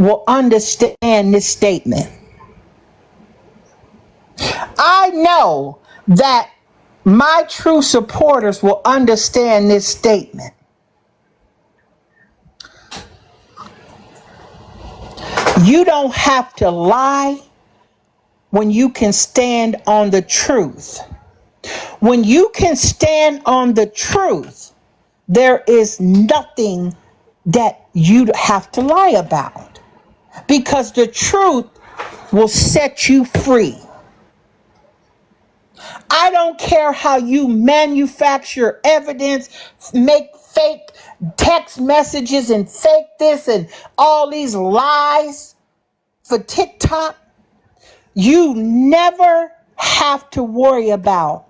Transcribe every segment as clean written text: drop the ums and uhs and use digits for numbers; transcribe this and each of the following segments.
will understand this statement. I know that my true supporters will understand this statement. You don't have to lie when you can stand on the truth. When you can stand on the truth, there is nothing that you have to lie about, because the truth will set you free. I don't care how you manufacture evidence, make fake text messages and fake this and all these lies for TikTok. You never have to worry about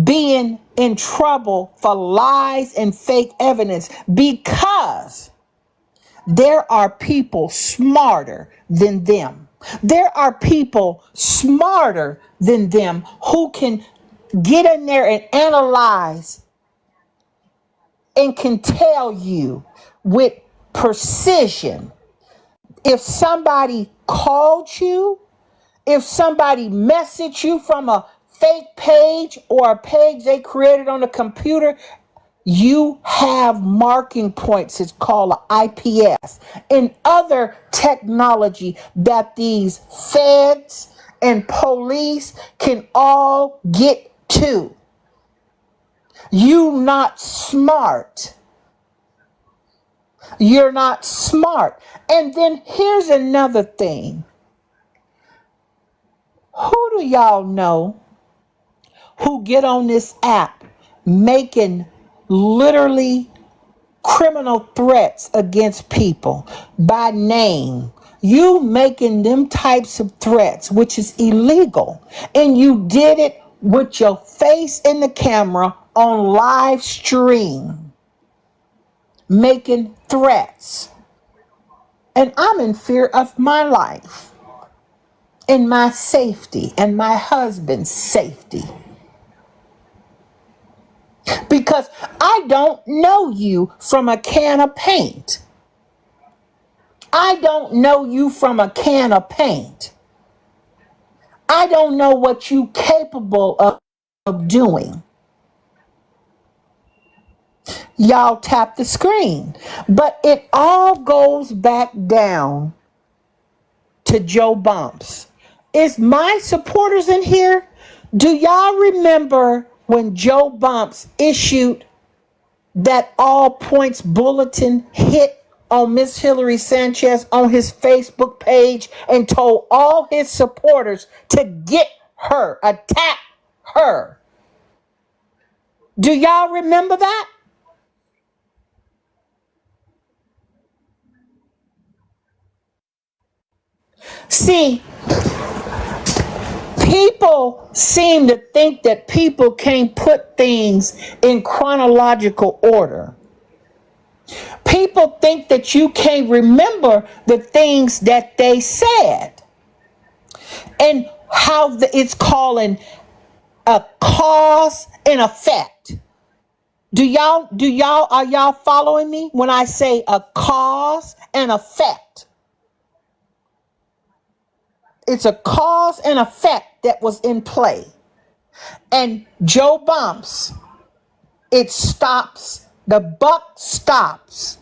being in trouble for lies and fake evidence, because there are people smarter than them. There are people smarter than them who can get in there and analyze and can tell you with precision if somebody called you, if somebody messaged you from a fake page or a page they created on the computer. You have marking points. It's called an IPS and other technology that these feds and police can all get to. You not smart. You're not smart. And then here's another thing. Who do y'all know who get on this app making literally criminal threats against people by name? You making them types of threats, which is illegal, and you did it with your face in the camera on live stream, making threats. And I'm in fear of my life and my safety and my husband's safety, because I don't know you from a can of paint. I don't know you from a can of paint. I don't know what you capable of doing. Y'all tap the screen. But it all goes back down to Joe Bumps. Is my supporters in here? Do y'all remember when Joe Bumps issued that all points bulletin hit on Miss Hillary Sanchez on his Facebook page and told all his supporters to get her, attack her? Do y'all remember that? See, people seem to think that people can't put things in chronological order. People think that you can't remember the things that they said and how it's calling a cause and effect. Are y'all following me when I say a cause and effect? It's a cause and effect that was in play. And Joe Bumps, it stops, the buck stops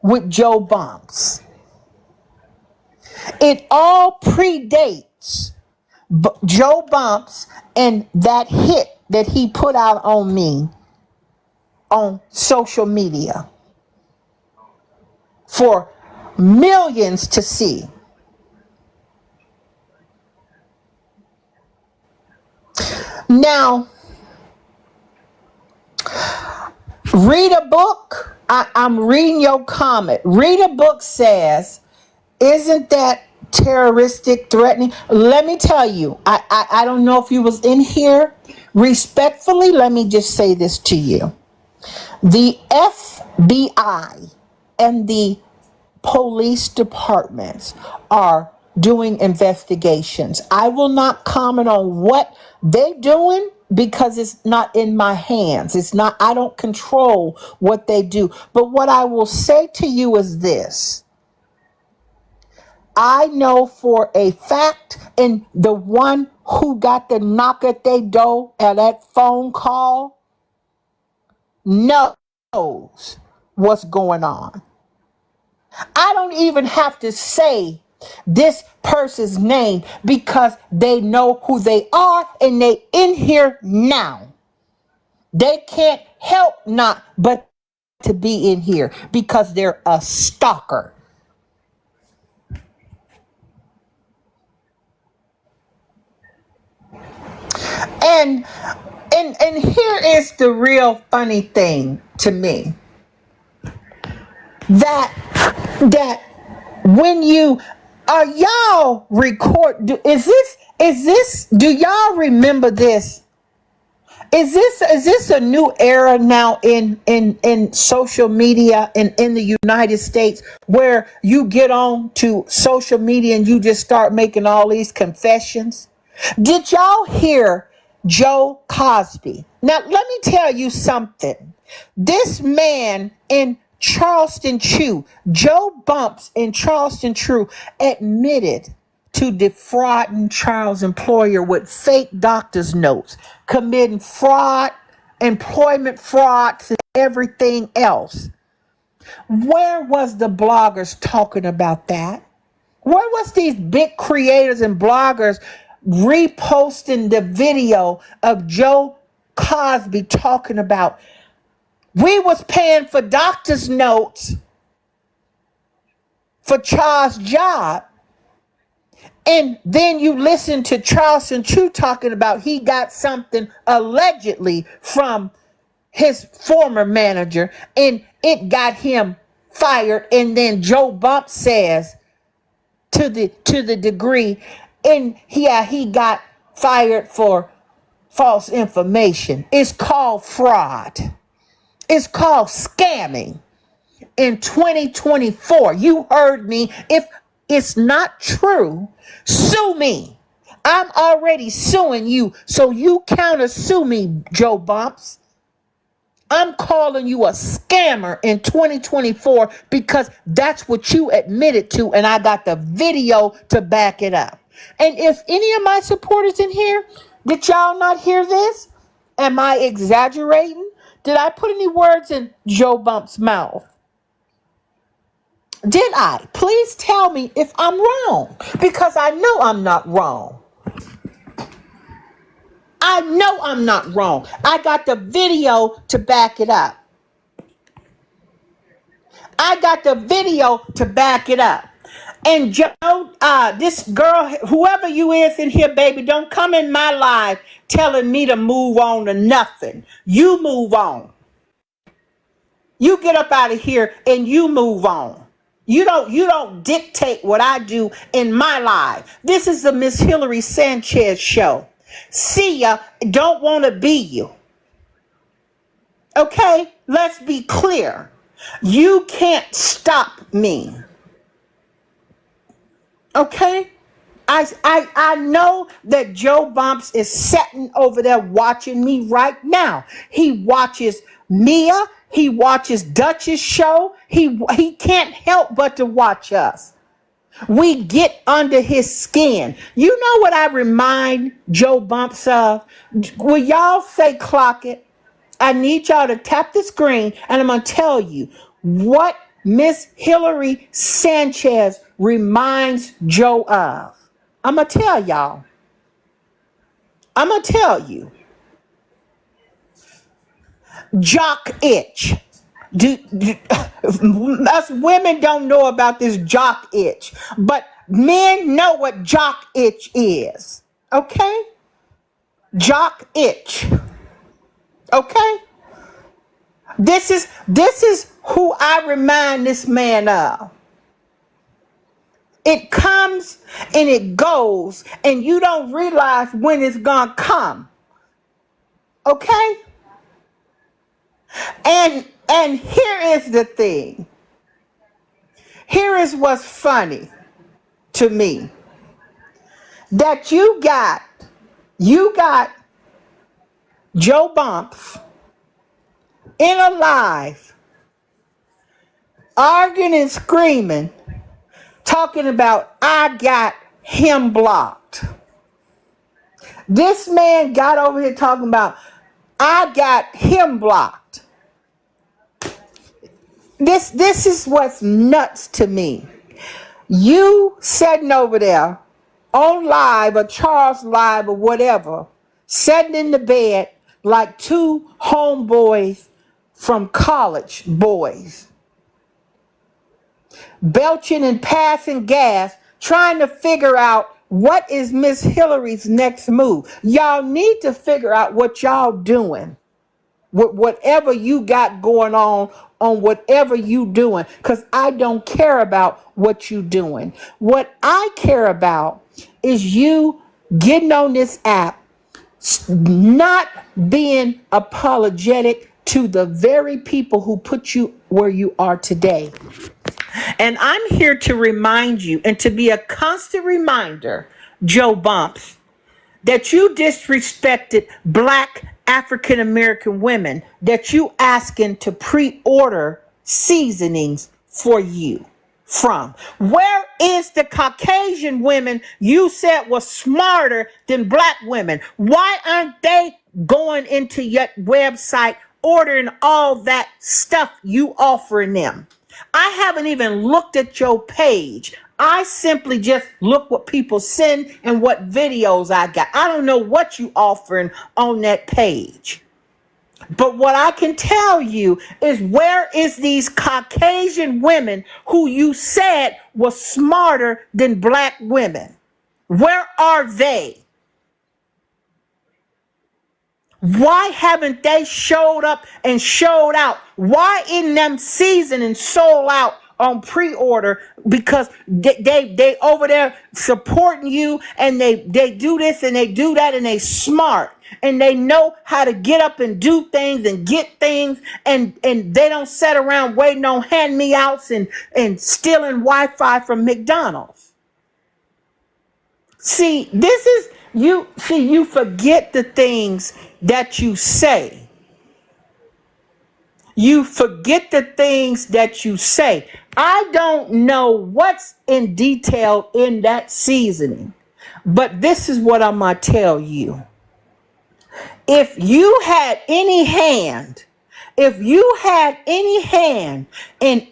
with Joe Bumps. It all predates Joe Bumps and that hit that he put out on me on social media for millions to see. Now, read a book. I'm reading your comment. Read a book says, isn't that terroristic, threatening? Let me tell you, I don't know if you was in here. Respectfully, let me just say this to you. The FBI and the police departments are doing investigations. I will not comment on what they're doing because it's not in my hands. I don't control what they do. But what I will say to you is this. I know for a fact, and the one who got the knock at their door at that phone call knows what's going on. I don't even have to say this person's name because they know who they are and they in here now. They can't help not but to be in here because they're a stalker. And and here is the real funny thing to me. That when you are y'all record is this do y'all remember this? Is this a new era now in social media in the United States where you get on to social media and you just start making all these confessions? Did y'all hear Joe Cosby? Now let me tell you something. This man in Charleston Chew, Joe Bumps in Charleston Chew, admitted to defrauding Charles' employer with fake doctor's notes, committing fraud, employment frauds, and everything else. Where was the bloggers talking about that? Where was these big creators and bloggers reposting the video of Joe Cosby talking about we was paying for doctor's notes for Charles' job? And then you listen to Charleston Chew talking about he got something allegedly from his former manager and it got him fired. And then Joe Bump says to the degree, and he got fired for false information. It's called fraud. It's called scamming. In 2024, you heard me. If it's not true, sue me. I'm already suing you, so you counter sue me, Joe Bumps. I'm calling you a scammer in 2024 because that's what you admitted to, and I got the video to back it up. And if any of my supporters in here, did y'all not hear this? Am I exaggerating? Did I put any words in Joe Bump's mouth? Did I? Please tell me if I'm wrong, because I know I'm not wrong. I know I'm not wrong. I got the video to back it up. I got the video to back it up. And Joe, this girl, whoever you is in here, baby, don't come in my life telling me to move on to nothing. You move on. You get up out of here and you move on. You don't dictate what I do in my life. This is the Miss Hillary Sanchez show. See ya, don't want to be you. Okay, let's be clear. You can't stop me. Okay? I know that Joe Bumps is sitting over there watching me right now. He watches Mia. He watches Dutch's show. He can't help but to watch us. We get under his skin. You know what I remind Joe Bumps of? Will y'all say clock it? I need y'all to tap the screen and I'm going to tell you what Miss Hillary Sanchez reminds Joe of. I'm going to tell y'all. I'm going to tell you. Jock itch. Us women don't know about this jock itch, but men know what jock itch is. Okay? Jock itch. Okay? This is who I remind this man of. It comes and it goes, and you don't realize when it's gonna come. Okay? And here is the thing. Here is what's funny to me. That you got Joe Bumps in a live arguing and screaming talking about, I got him blocked. This man got over here talking about, I got him blocked. This is what's nuts to me. You sitting over there on live or Charles live or whatever, sitting in the bed like two homeboys from college boys, belching and passing gas, trying to figure out what is Miss Hillary's next move. Y'all need to figure out what y'all doing with whatever you got going on whatever you doing, because I don't care about what you doing. What I care about is you getting on this app, not being apologetic to the very people who put you where you are today. And I'm here to remind you, and to be a constant reminder, Joe Bumps, that you disrespected Black African American women, that you asking to pre-order seasonings for you from. Where is the Caucasian women you said was smarter than Black women? Why aren't they going into your website ordering all that stuff you offering them? I haven't even looked at your page. I simply just look what people send and what videos I got. I don't know what you offering on that page. But what I can tell you is, where is these Caucasian women who you said were smarter than Black women? Where are they? Why haven't they showed up and showed out? Why isn't them seasoning sold out on pre-order? Because they over there supporting you, and they do this and they do that, and they smart, and they know how to get up and do things and get things, and they don't sit around waiting on hand-me-outs and stealing Wi-Fi from McDonald's. See, this is you forget the things that you say. You forget the things that you say. I don't know what's in detail in that seasoning, but this is what I'm going to tell you. If you had any hand in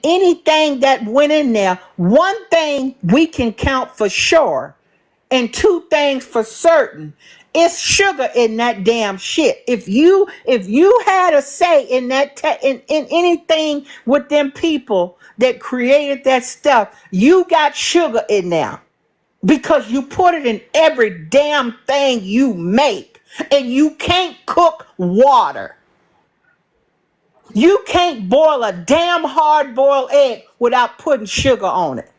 anything that went in there, one thing we can count for sure, and two things for certain: it's sugar in that damn shit. If you had a say in that in anything with them people that created that stuff, you got sugar in there, because you put it in every damn thing you make. And you can't cook water. You can't boil a damn hard-boiled egg without putting sugar on it.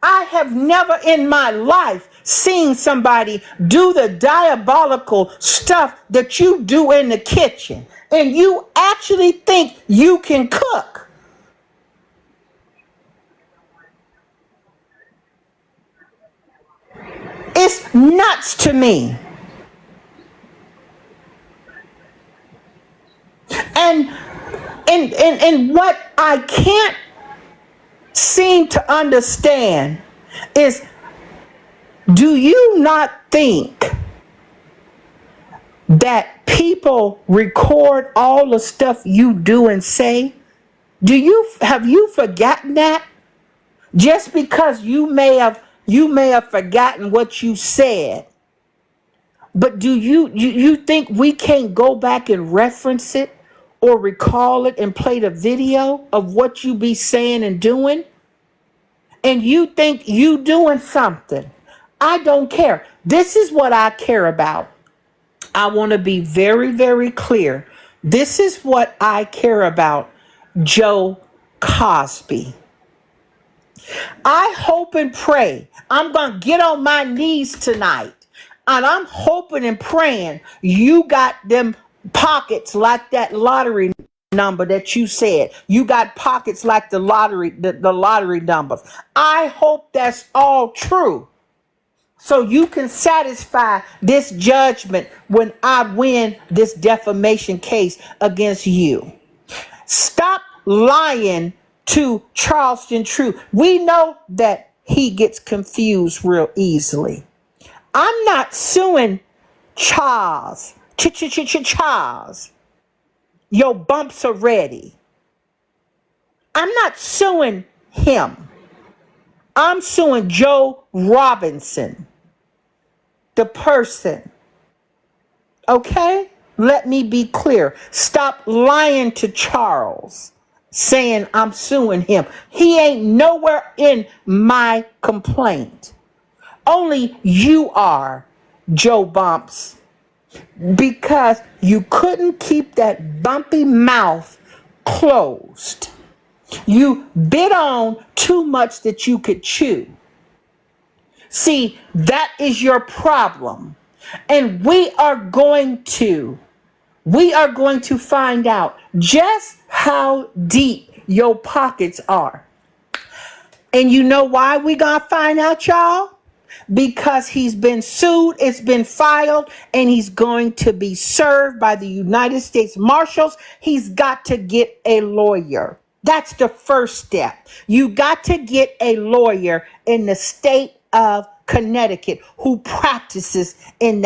I have never in my life seen somebody do the diabolical stuff that you do in the kitchen, and you actually think you can cook. It's nuts to me. And what I can't seem to understand is, do you not think that people record all the stuff you do and say? Have you forgotten that? Just because you may have forgotten what you said, but do you think we can't go back and reference it or recall it and play the video of what you be saying and doing? And you think you doing something. I don't care. This is what I care about. I want to be very, very clear. This is what I care about, Joe Cosby. I hope and pray. I'm going to get on my knees tonight, and I'm hoping and praying you got them pockets like that lottery number that you said. You got pockets like the lottery numbers. I hope that's all true, so you can satisfy this judgment when I win this defamation case against you. Stop lying to Charleston True. We know that he gets confused real easily. I'm not suing Charles. Charles. Your bumps are ready. I'm not suing him. I'm suing Joe Robinson, the person. Okay? Let me be clear. Stop lying to Charles, saying I'm suing him. He ain't nowhere in my complaint. Only you are, Joe Bumps, because you couldn't keep that bumpy mouth closed. You bit on too much that you could chew. See, that is your problem. And we are going to find out just how deep your pockets are. And you know why we gonna find out, y'all? Because he's been sued, it's been filed, and he's going to be served by the United States Marshals. He's got to get a lawyer. That's the first step. You got to get a lawyer in the state of Connecticut who practices in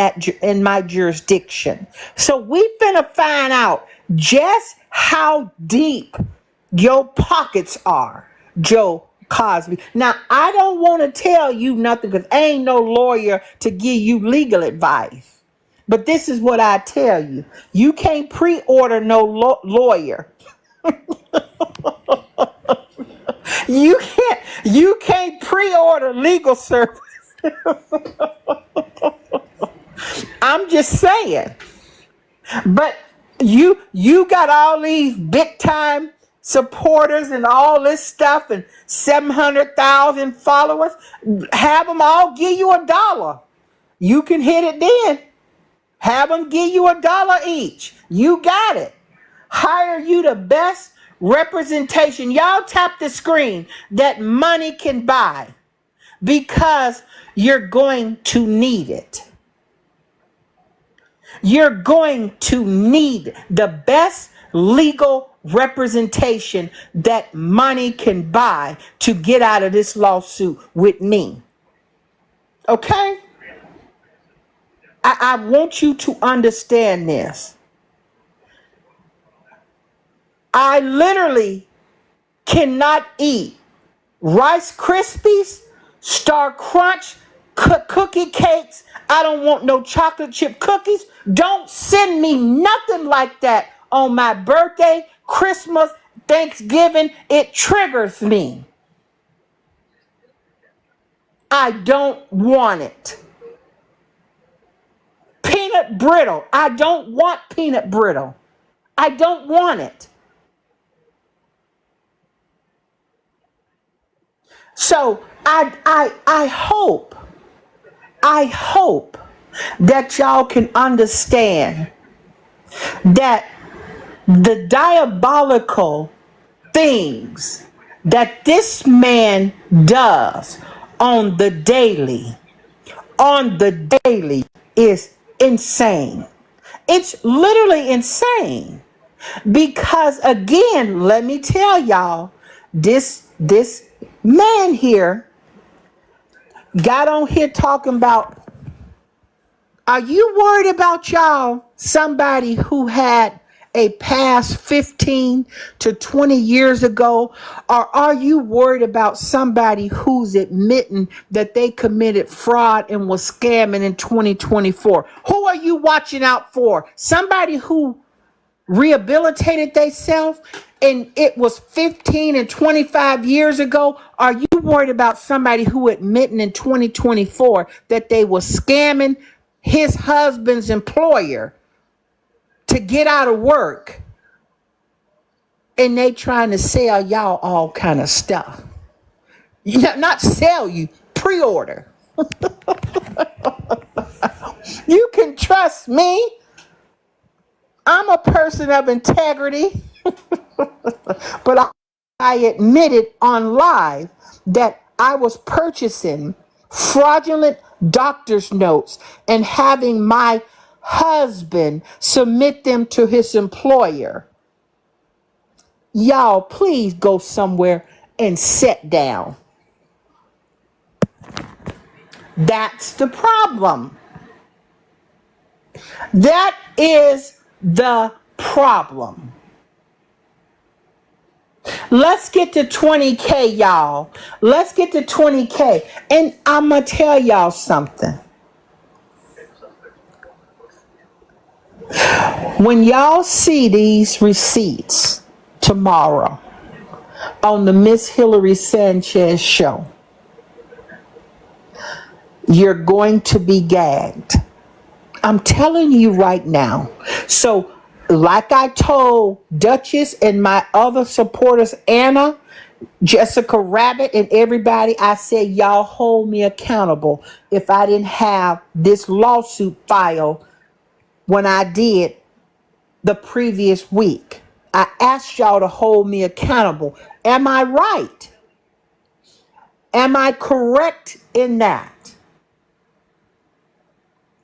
my jurisdiction. So we finna find out just how deep your pockets are, Joe Cosby. Now, I don't want to tell you nothing because I ain't no lawyer to give you legal advice. But this is what I tell you. You can't pre-order no lawyer. You can't pre-order legal service. I'm just saying. But you got all these big time supporters and all this stuff and 700,000 followers. Have them all give you $1. You can hit it then. Have them give you $1 each. You got it. Hire you the best representation. Y'all tap the screen that money can buy because you're going to need it. You're going to need the best legal representation that money can buy to get out of this lawsuit with me. Okay? I want you to understand this. I literally cannot eat Rice Krispies, Star Crunch, cookie cakes. I don't want no chocolate chip cookies. Don't send me nothing like that on my birthday, Christmas, Thanksgiving. It triggers me. I don't want it. Peanut brittle. I don't want peanut brittle. I don't want it. So I hope that y'all can understand that the diabolical things that this man does on the daily is insane. It's literally insane. Because again, let me tell y'all, this man here got on here talking about, are you worried about y'all, somebody who had a past 15 to 20 years ago? Or are you worried about somebody who's admitting that they committed fraud and was scamming in 2024? Who are you watching out for? Somebody who rehabilitated themselves and it was 15 and 25 years ago? Are you worried about somebody who admitting in 2024 that they were scamming his husband's employer to get out of work and they trying to sell y'all all kind of stuff? Not sell you, pre-order. You can trust me. I'm a person of integrity. But I admitted on live that I was purchasing fraudulent doctor's notes and having my husband submit them to his employer. Y'all, please go somewhere and sit down. That's the problem. That is the problem. Let's get to 20K, y'all. Let's get to 20K. And I'm going to tell y'all something. When y'all see these receipts tomorrow on the Miss Hillary Sanchez show, you're going to be gagged. I'm telling you right now. So, like I told Duchess and my other supporters, Anna, Jessica Rabbit, and everybody, I said, y'all hold me accountable if I didn't have this lawsuit filed when I did the previous week. I asked y'all to hold me accountable. Am I right? Am I correct in that?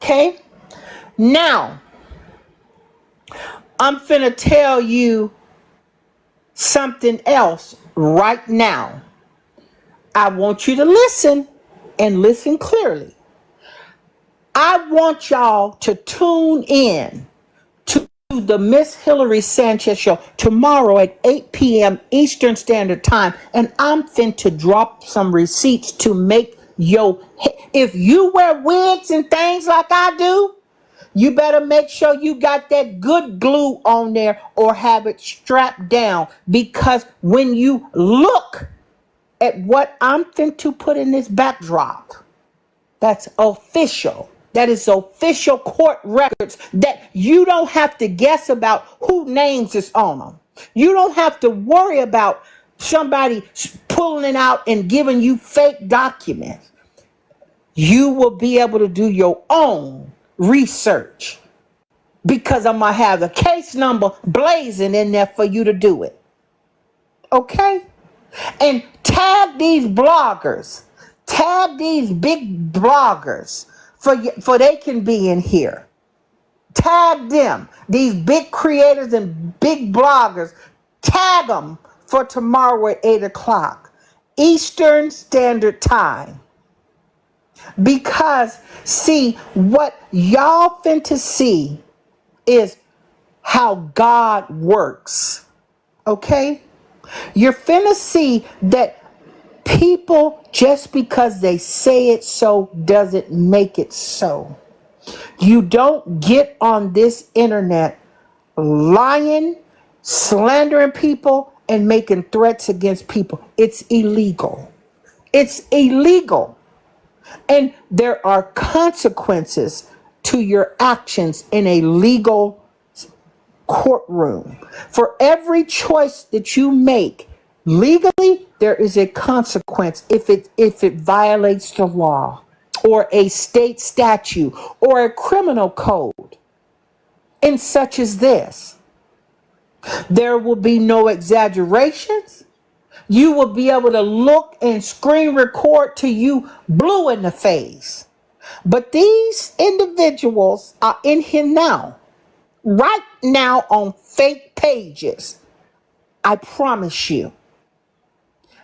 Okay? Now, I'm finna tell you something else right now. I want you to listen and listen clearly. I want y'all to tune in to the Miss Hillary Sanchez show tomorrow at 8 p.m. Eastern Standard Time. And I'm finna drop some receipts to make if you wear wigs and things like I do, you better make sure you got that good glue on there or have it strapped down, because when you look at what I'm finna to put in this backdrop, that's official. That is official court records that you don't have to guess about who names is on them. You don't have to worry about somebody pulling it out and giving you fake documents. You will be able to do your own research, because I'm going to have the case number blazing in there for you to do it. Okay? And tag these bloggers. Tag these big bloggers for they can be in here. Tag them. These big creators and big bloggers. Tag them for tomorrow at 8 o'clock Eastern Standard Time. Because, see, what y'all finna see is how God works. Okay? You're finna see that people, just because they say it so, doesn't make it so. You don't get on this internet lying, slandering people, and making threats against people. It's illegal. It's illegal. And there are consequences to your actions in a legal courtroom. For every choice that you make legally, there is a consequence if it violates the law or a state statute or a criminal code. And such as this, there will be no exaggerations. You will be able to look and screen record to you blue in the face. But these individuals are in here now, right now, on fake pages. I promise you,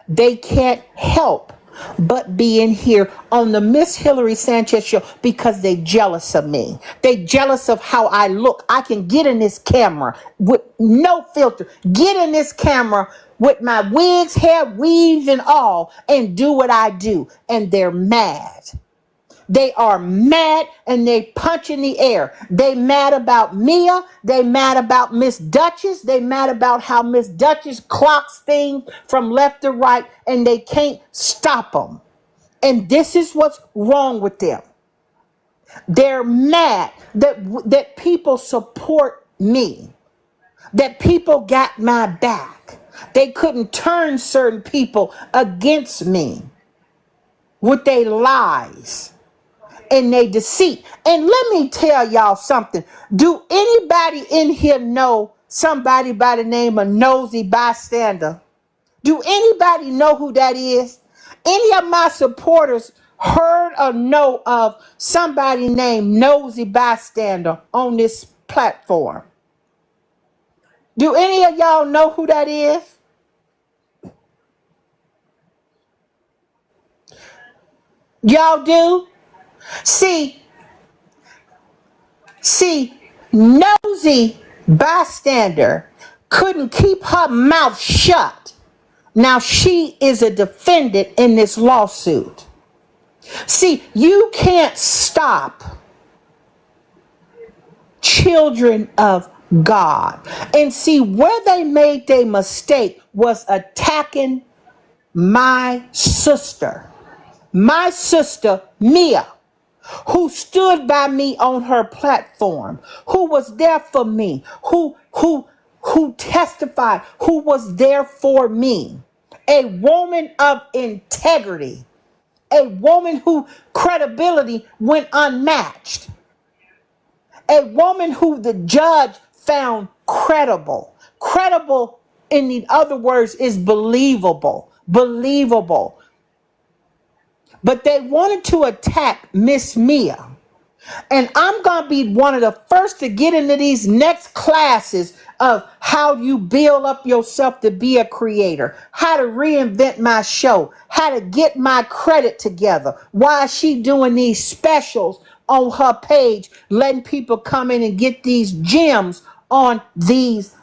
they can't help but be in here on the Miss Hillary Sanchez show because they jealous of me. They jealous of how I look. I can get in this camera with no filter, get in this camera with my wigs, hair, weaves, and all, and do what I do. And they're mad. They are mad, and they punch in the air. They mad about Mia. They mad about Miss Duchess. They mad about how Miss Duchess clocks things from left to right, and they can't stop them. And this is what's wrong with them. They're mad that people support me, that people got my back. They couldn't turn certain people against me with their lies and they deceit. And let me tell y'all something. Do anybody in here know somebody by the name of Nosy Bystander? Do anybody know who that is? Any of my supporters heard or know of somebody named Nosy Bystander on this platform? Do any of y'all know who that is? Y'all do? See, see, nosy bystander couldn't keep her mouth shut. Now she is a defendant in this lawsuit. See, you can't stop children of God. And see, where they made their mistake was attacking my sister Mia, who stood by me on her platform, who was there for me, who testified, who was there for me. A woman of integrity, a woman whose credibility went unmatched, a woman who the judge found credible. Credible, in the other words, is believable. Believable. But they wanted to attack Miss Mia. And I'm going to be one of the first to get into these next classes of how you build up yourself to be a creator, how to reinvent my show, how to get my credit together. Why is she doing these specials on her page, letting people come in and get these gems on these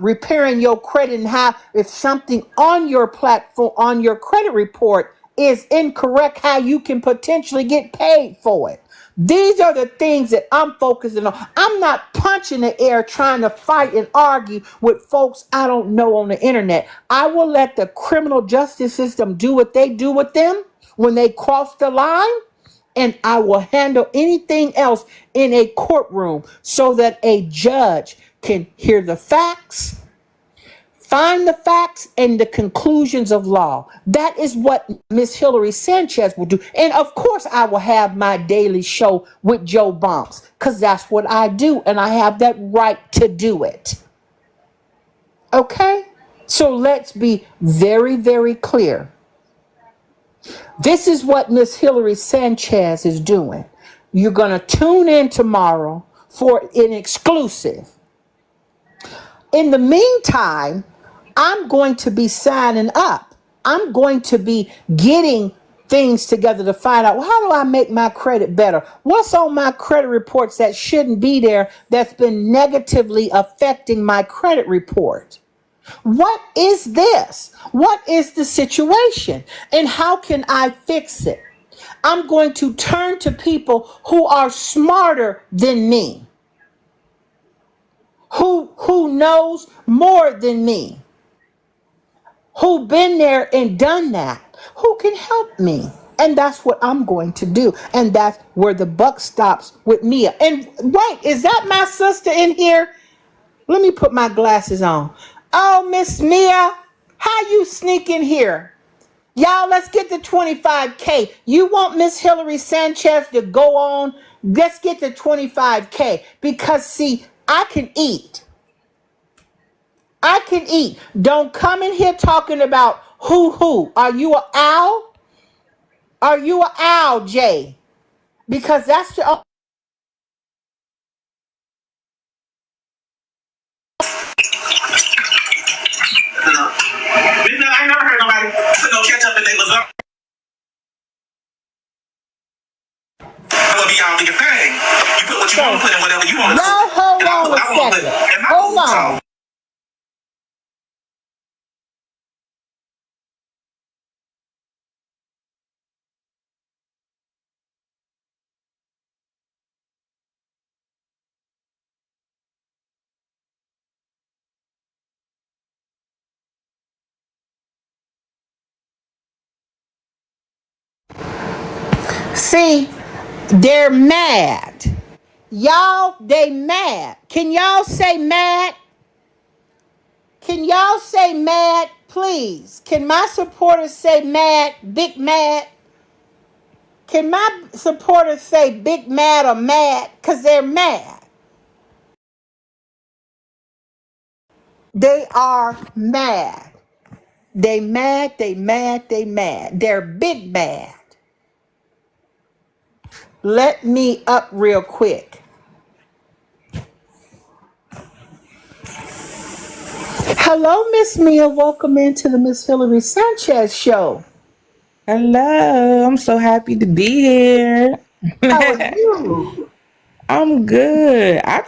repairing your credit, and how if something on your platform, on your credit report is incorrect, how you can potentially get paid for it. These are the things that I'm focusing on. I'm not punching the air trying to fight and argue with folks I don't know on the internet. I will let the criminal justice system do what they do with them when they cross the line, and I will handle anything else in a courtroom so that a judge can hear the facts, find the facts and the conclusions of law. That is what Miss Hillary Sanchez will do. And of course, I will have my daily show with Joe Bumps, because that's what I do, and I have that right to do it. Okay? So let's be very, very clear. This is what Miss Hillary Sanchez is doing. You're going to tune in tomorrow for an exclusive. In the meantime, I'm going to be signing up. I'm going to be getting things together to find out, well, how do I make my credit better? What's on my credit reports that shouldn't be there that's been negatively affecting my credit report? What is this? What is the situation? And how can I fix it? I'm going to turn to people who are smarter than me, who knows more than me, who been there and done that, who can help me. And that's what I'm going to do. And that's where the buck stops with Mia. And wait, is that my sister in here? Let me put my glasses on. Oh, Miss Mia, how you sneak in here? Y'all, let's get to 25K. You want Miss Hillary Sanchez to go on? Let's get to 25K. Because, see, I can eat. I can eat. Don't come in here talking about who. Are you an owl? Are you an owl, Jay? Because that's the... I never heard nobody put no ketchup in their lasagna. That would be y'all bigger thing. You put what you want to put in whatever you want to put. Now hold on a second. Hold on. See, they're mad. Y'all, they mad. Can y'all say mad? Can y'all say mad, please? Can my supporters say mad, big mad? Can my supporters say big mad or mad? Because they're mad. They are mad. They mad, they mad, they mad. They're big mad. Let me up real quick. Hello, Miss Mia. Welcome into the Miss Hillary Sanchez show. Hello, I'm so happy to be here. How are you? I'm good. I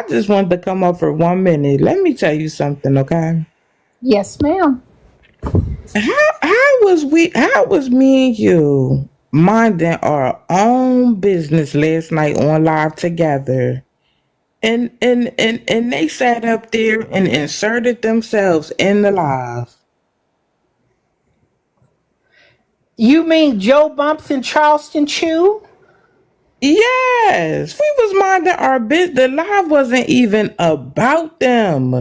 just wanted to come up for 1 minute. Let me tell you something, okay? Yes, ma'am. How was me and you minding our own business last night on live together? And they sat up there and inserted themselves in the live. You mean Joe Bumps and Charleston Chew? Yes, we was minding our business. The live wasn't even about them.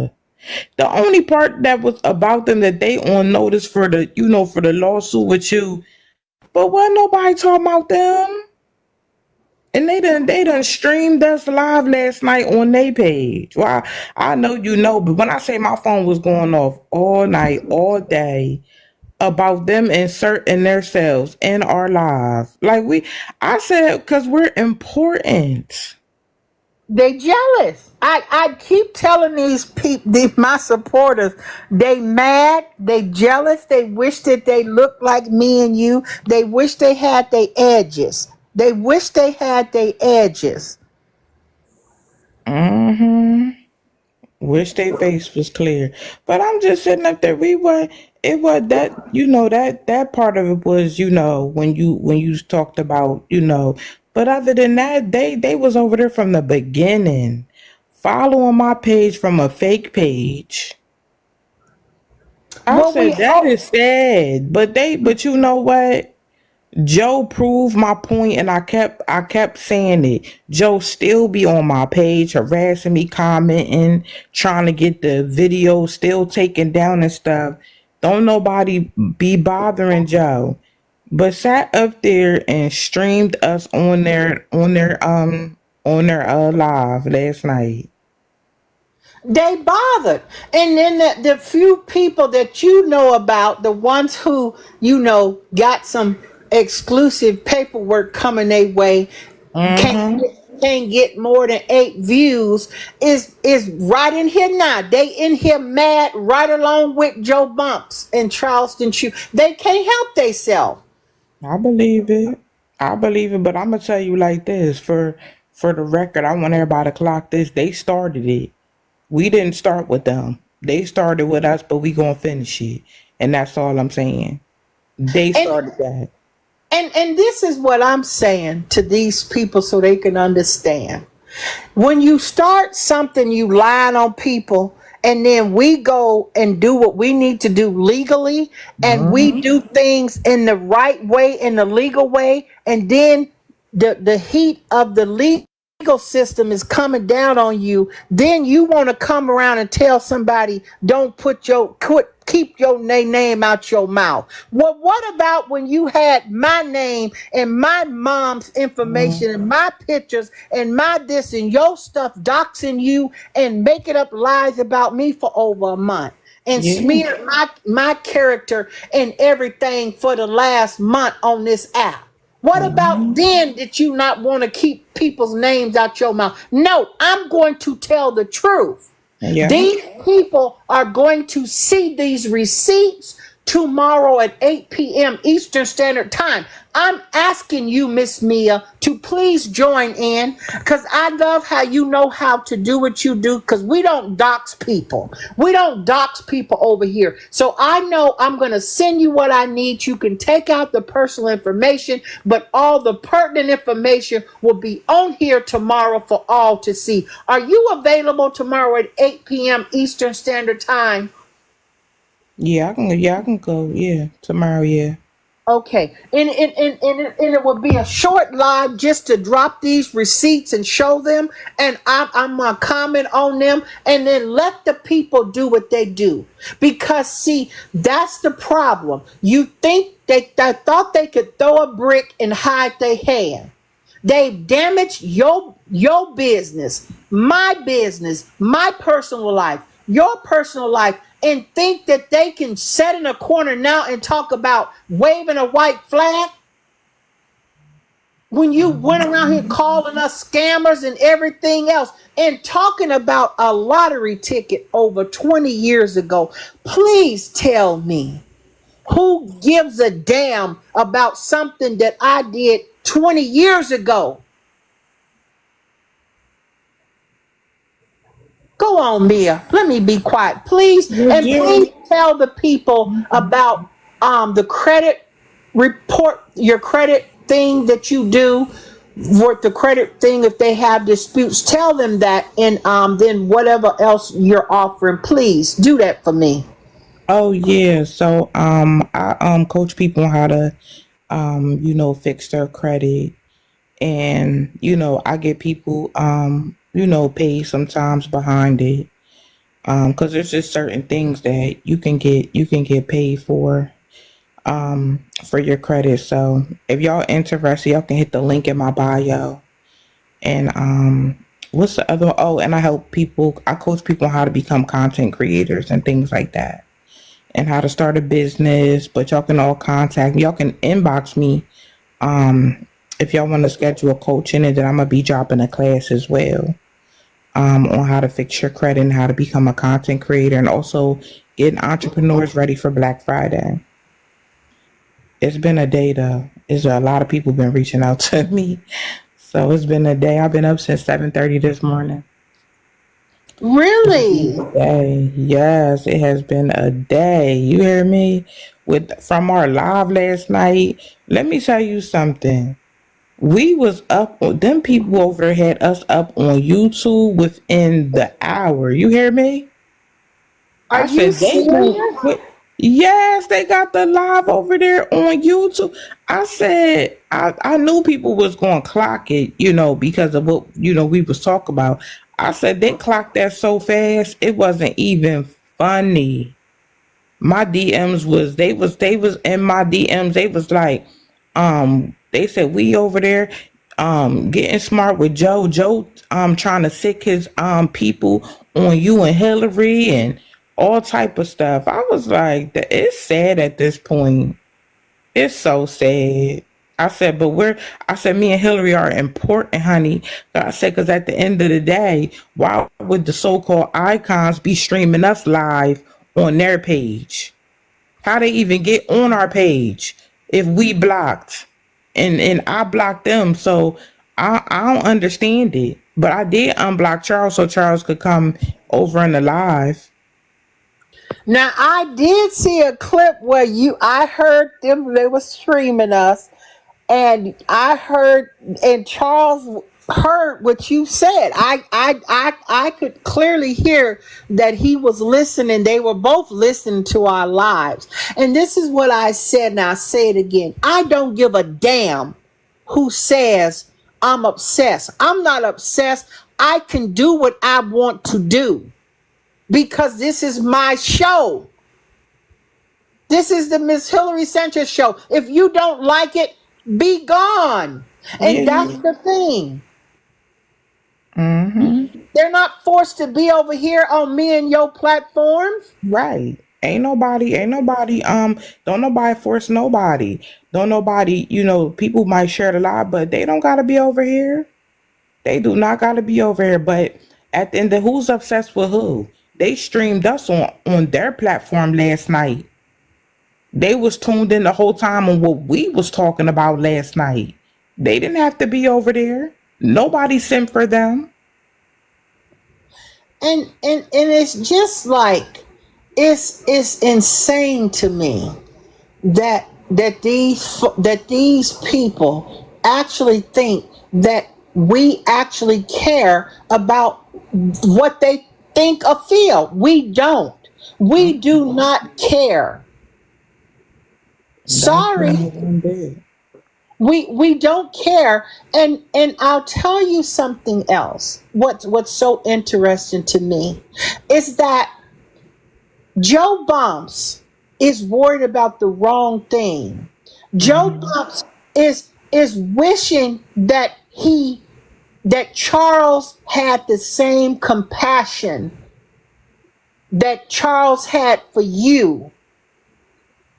The only part that was about them that they on notice for the lawsuit with you, but wasn't nobody talking about them. And they done streamed us live last night on their page. Well, I know you know, but when I say my phone was going off all night, all day about them inserting themselves in our live. I said, because we're important. They jealous. I keep telling these people, my supporters, they mad, they jealous, they wish that they looked like me and you. They wish they had their edges. They wish they had their edges. Mm-hmm. Wish their face was clear. But I'm just sitting up there. It was that, that part of it was, when you talked about. But other than that, they was over there from the beginning, following my page from a fake page. I Well, we said that is sad. But you know what? Joe proved my point, and I kept saying it. Joe still be on my page harassing me, commenting, trying to get the video still taken down and stuff. Don't nobody be bothering Joe. But sat up there and streamed us on their live last night. they bothered. And then the few people that you know about, the ones who, got some exclusive paperwork coming their way, can't Mm-hmm. can't get more than 8 views, is right in here now. They in here mad right along with Joe Bumps and Charleston Chew. They can't help themselves. I believe it. I believe it, but I'm gonna tell you like this for the record. I want everybody to clock this. They started it. We didn't start with them. They started with us, but we gonna finish it, and that's all I'm saying. They And started that. and this is what I'm saying to these people so they can understand. When you start something, you lying on people, and then we go and do what we need to do legally, and we Hmm. do things in the right way, in the legal way, and then the heat of the legal system is coming down on you, then you want to come around and tell somebody don't keep your name out your mouth. Well, what about when you had my name and my mom's information and my pictures and my this and your stuff doxing you and making up lies about me for over a month and Yeah. smear my character and everything for the last month on this app? What about Hmm. then did you not want to keep people's names out your mouth? No, I'm going to tell the truth. Yeah. These people are going to see these receipts tomorrow at 8 p.m. Eastern Standard Time. I'm asking you, Miss Mia, to please join in because I love how you know how to do what you do because we don't dox people. We don't dox people over here. So I know I'm going to send you what I need. You can take out the personal information, but all the pertinent information will be on here tomorrow for all to see. Are you available tomorrow at 8 p.m. Eastern Standard Time? Yeah, I can. Yeah, I can go. Yeah, tomorrow. Yeah. Okay, and it will be a short live just to drop these receipts and show them, and I'm gonna comment on them, and then let the people do what they do. Because see, that's the problem. You think they thought they could throw a brick and hide their hand. They've damaged your business, my personal life, your personal life, and think that they can sit in a corner now and talk about waving a white flag. when you went around here calling us scammers and everything else and talking about a lottery ticket over 20 years ago. Please tell me, who gives a damn about something that I did 20 years ago? Go on, Mia. Let me be quiet, please. Well, And yeah. please tell the people about the credit report, your credit thing that you do, for the credit thing. If they have disputes, tell them that, and then whatever else you're offering, please do that for me. Oh yeah. So I coach people on how to fix their credit, and I get people paid sometimes behind it. Because there's just certain things that you can get paid for your credit. So if y'all interested, y'all can hit the link in my bio. And what's the other? Oh, and I coach people on how to become content creators and things like that, and how to start a business. But y'all can all contact me. Y'all can inbox me if y'all want to schedule a coaching, and then I'm gonna be dropping a class as well on how to fix your credit and how to become a content creator, and also getting entrepreneurs ready for Black Friday. It's been a day though. It's a lot of people been reaching out to me, so it's been a day. I've been up since 7:30 this morning. It's been Really? a day. Yes, it has been a day. You hear me? With from our live last night. Let me tell you something. We was up on them people over there had us up on YouTube within the hour. You hear me? Are I you said they moved serious? quick. Yes, they got the live over there on YouTube. I said I knew people was gonna clock it, because of what we was talking about. I said they clocked that so fast, it wasn't even funny. My DMs was they was in my DMs. They was like, they said we over there, getting smart with Joe. Joe, trying to sick his people on you and Hillary and all type of stuff. I was like, it's sad at this point. It's so sad. I said, I said, me and Hillary are important, honey. I said, because at the end of the day, why would the so called icons be streaming us live on their page? How they even get on our page if we blocked and I blocked them? So I don't understand it. But I did unblock Charles so Charles could come over in the live. Now I did see a clip where I heard them, they were streaming us, and I heard, and Charles heard what you said. I could clearly hear that he was listening. They were both listening to our lives. And this is what I said, and I say it again. I don't give a damn who says I'm obsessed. I'm not obsessed. I can do what I want to do because this is my show. This is the Miss Hillary Sanchez show. If you don't like it, be gone. And that's Yeah. the thing. Mm-hmm. They're not forced to be over here on me and your platforms. Right. Don't nobody force nobody. Don't nobody, people might share the live, but they don't gotta be over here. They do not gotta be over here. But at the end of who's obsessed with who? They streamed us on their platform last night. They was tuned in the whole time on what we was talking about last night. They didn't have to be over there. Nobody sent for them. And it's just like, it's insane to me that these people actually think that we actually care about what they think or feel. We don't. We do not care. Don't Sorry. know one bit. We don't care. And I'll tell you something else. What's so interesting to me is that Joe Bumps is worried about the wrong thing. Joe Hmm. Bumps is wishing that Charles had the same compassion that Charles had for you.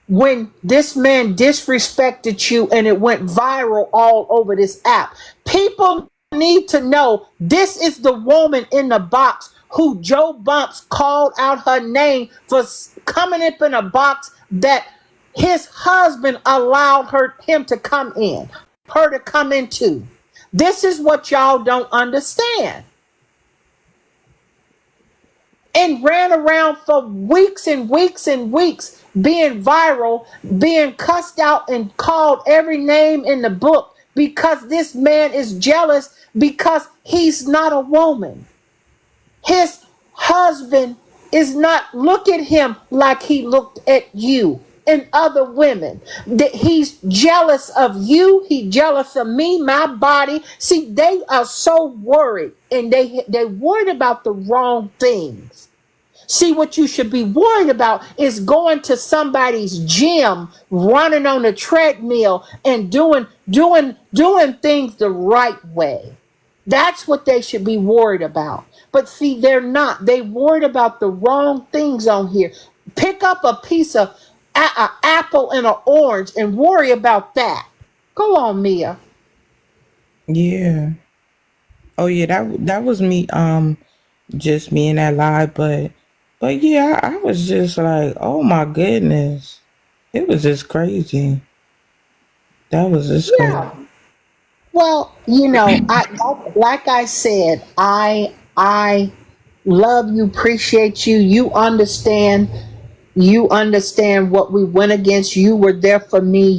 when this man disrespected you and it went viral all over this app. People need to know this is the woman in the box who Joe Bumps called out her name for coming up in a box that his husband allowed him to come in, her to come into. This is what y'all don't understand. And ran around for weeks and weeks and weeks, being viral, being cussed out and called every name in the book because this man is jealous because he's not a woman. His husband is not, look at him like he looked at you and other women. That he's jealous of you, he's jealous of me, my body. See, they are so worried, and they worried about the wrong things. See, what you should be worried about is going to somebody's gym, running on a treadmill, and doing things the right way. That's what they should be worried about. But see, they're not. They worried about the wrong things on here. Pick up a piece of an apple and an orange and worry about that. Go on, Mia. Yeah. Oh yeah, that was me. Just me in that live, but yeah, I was just like, oh my goodness, it was just crazy. That was just crazy. Yeah. Well, like I said, I love you, appreciate you. You understand what we went against. You were there for me.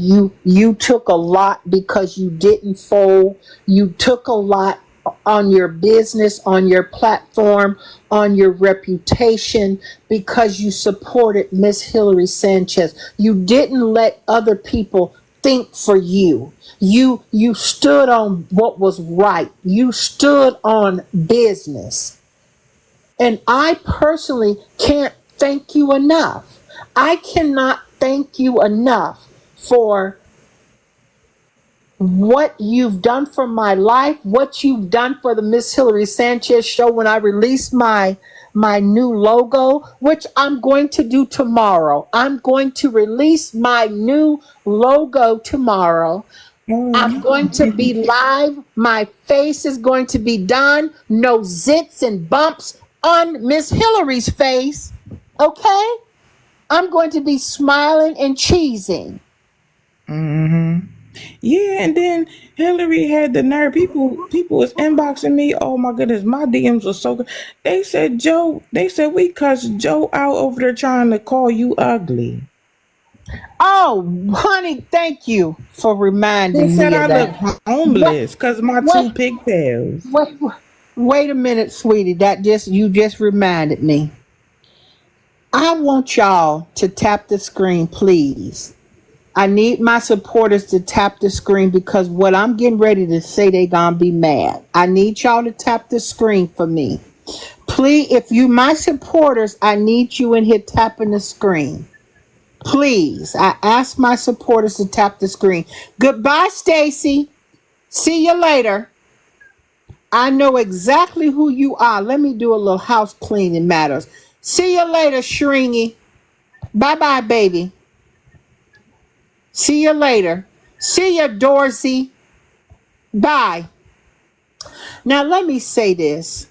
You took a lot because you didn't fold. You took a lot on your business, on your platform, on your reputation, because you supported Miss Hillary Sanchez. You didn't let other people think for you. You stood on what was right. You stood on business. And I personally can't thank you enough. I cannot thank you enough for what you've done for my life, what you've done for the Miss Hillary Sanchez show when I released my new logo, which I'm going to do tomorrow. I'm going to release my new logo tomorrow. I'm going to be live. My face is going to be done. No zits and bumps on Miss Hillary's face. Okay? I'm going to be smiling and cheesing. Mm-hmm. Yeah, and then Hillary had the nerve. People was inboxing me. Oh my goodness, my DMs were so good. They said we cussed Joe out over there trying to call you ugly. Oh, honey, thank you for They reminding said me I of look that. homeless because my two Wait, pigtails. wait, wait a minute, sweetie. You just reminded me. I want y'all to tap the screen, please. I need my supporters to tap the screen because what I'm getting ready to say, they gonna be mad. I need y'all to tap the screen for me. Please, if you my supporters, I need you in here tapping the screen. Please, I ask my supporters to tap the screen. Goodbye, Stacy. See you later. I know exactly who you are. Let me do a little house cleaning matters. See you later, Shringy. Bye-bye, baby. See you later. See you, Dorsey. Bye. Now, let me say this.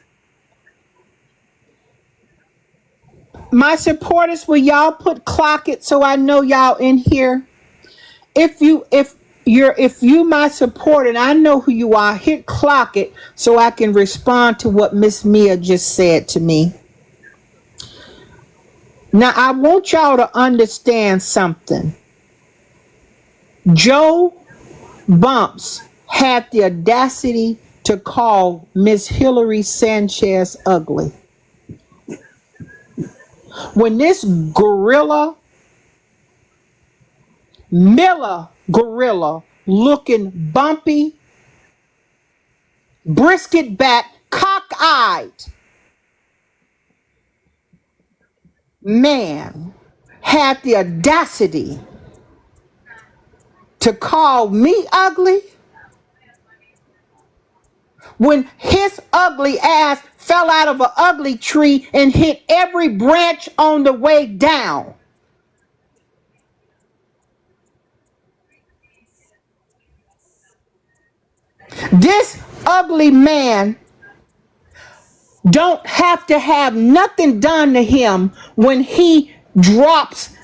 My supporters, will y'all put clock it so I know y'all in here? If you my supporter and I know who you are, hit clock it so I can respond to what Miss Mia just said to me. Now, I want y'all to understand something. Joe Bumps had the audacity to call Miss Hillary Sanchez ugly. When this gorilla, Miller gorilla, looking bumpy, brisket back, cock-eyed man had the audacity to call me ugly, when his ugly ass fell out of an ugly tree and hit every branch on the way down. This ugly man don't have to have nothing done to him when he drops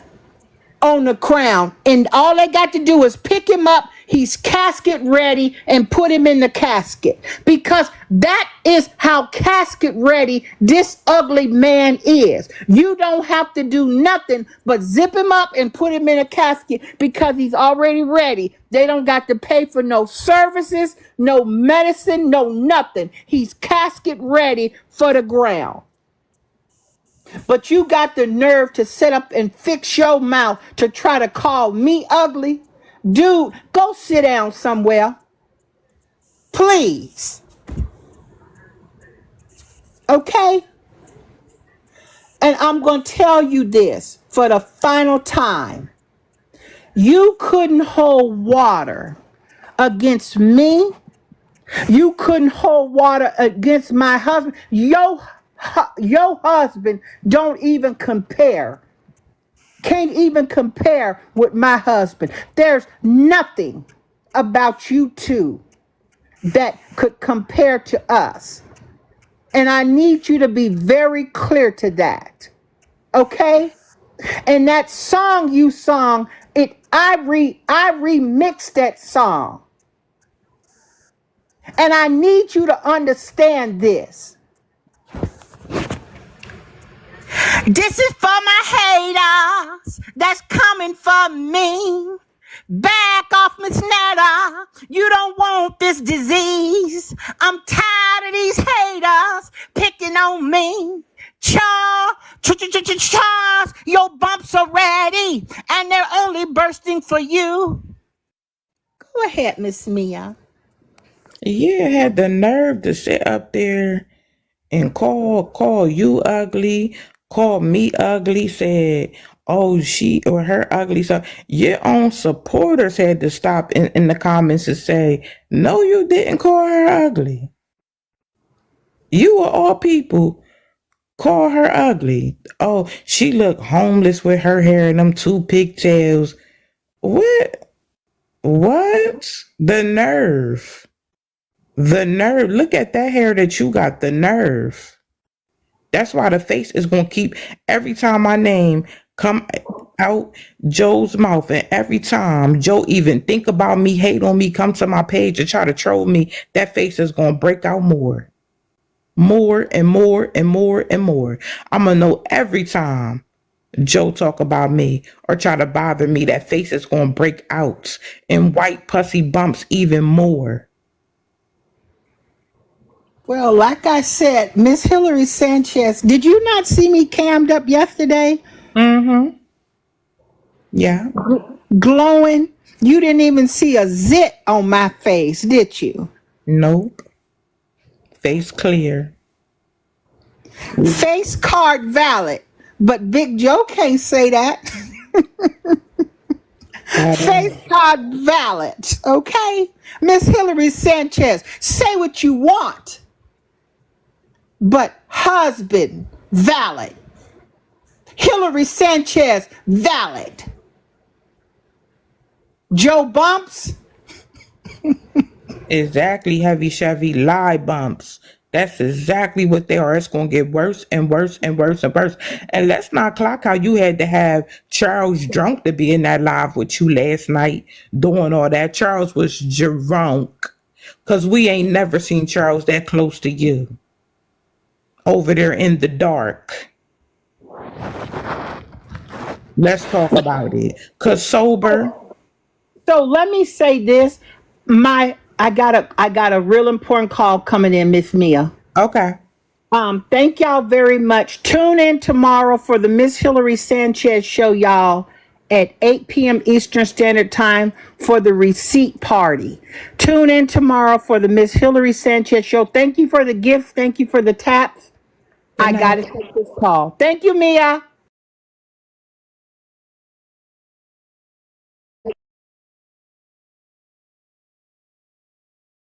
on the crown, and all they got to do is pick him up. He's casket ready, and put him in the casket, because that is how casket ready this ugly man is. You don't have to do nothing but zip him up and put him in a casket, because he's already ready. They don't got to pay for no services, no medicine, no nothing. He's casket ready for the ground. But you got the nerve to sit up and fix your mouth to try to call me ugly? Dude, go sit down somewhere. Please. Okay? And I'm going to tell you this for the final time. You couldn't hold water against me. You couldn't hold water against my husband. Your husband don't even compare. Can't even compare with my husband. There's nothing about you two that could compare to us. And I need you to be very clear to that. Okay? And that song you sung, I remixed that song. And I need you to understand this. This is for my haters that's coming for me. Back off, Miss Netta. You don't want this disease. I'm tired of these haters picking on me. Charles, your bumps are ready, and they're only bursting for you. Go ahead, Miss Mia. Yeah, had the nerve to sit up there and call you ugly, call me ugly, said, oh, she or her ugly. So your own supporters had to stop in the comments and say, no, you didn't call her ugly. You of all people call her ugly. Oh, she looked homeless with her hair and them two pigtails. What? What? The nerve. The nerve. Look at that hair that you got. The nerve. That's why the face is going to keep, every time my name come out Joe's mouth, and every time Joe even think about me, hate on me, come to my page and try to troll me, that face is going to break out more and more and more and more. I'm going to know every time Joe talk about me or try to bother me, that face is going to break out in white pussy bumps even more. Well, like I said, Miss Hillary Sanchez, did you not see me cammed up yesterday? Mm-hmm. Yeah. Glowing. You didn't even see a zit on my face, did you? Nope. Face clear. Face card valid. But Big Joe can't say that. Face card valid. Okay? Miss Hillary Sanchez, say what you want. But husband, valid. Hillary Sanchez, valid. Joe Bumps? Exactly, heavy Chevy lie bumps. That's exactly what they are. It's going to get worse and worse and worse and worse. And let's not clock how you had to have Charles drunk to be in that live with you last night doing all that. Charles was drunk, because we ain't never seen Charles that close to you over there in the dark. Let's talk about it. Because sober. So let me say this. I got a real important call coming in, Miss Mia. Okay. Thank y'all very much. Tune in tomorrow for the Miss Hillary Sanchez show, y'all, at 8 p.m. Eastern Standard Time for the receipt party. Tune in tomorrow for the Miss Hillary Sanchez show. Thank you for the gift. Thank you for the taps. I got to take this call. Thank you, Mia.